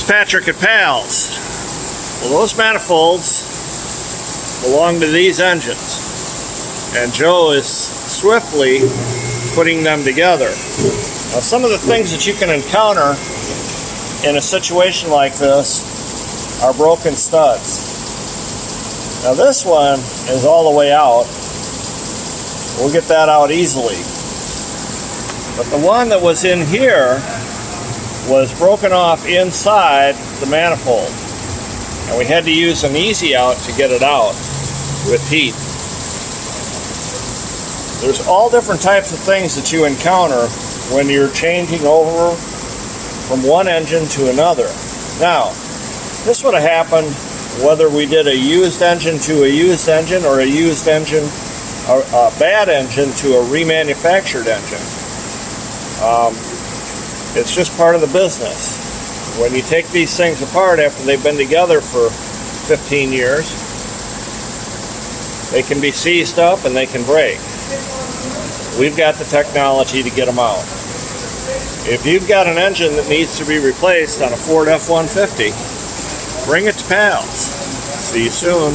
Patrick at Pals. Well, those manifolds belong to these engines, and Joe is swiftly putting them together. Now, some of the things that you can encounter in a situation like this are broken studs. Now, this one is all the way out. We'll get that out easily. But the one that was in here was broken off inside the manifold, and we had to use an easy out to get it out with heat. There's all different types of things that you encounter when you're changing over from one engine to another. Now, this would have happened whether we did a used engine to a used engine, or a used engine, a bad engine to a remanufactured engine. It's just part of the business. When you take these things apart after they've been together for 15 years, they can be seized up and they can break. We've got the technology to get them out. If you've got an engine that needs to be replaced on a Ford F-150, bring it to Pals. See you soon.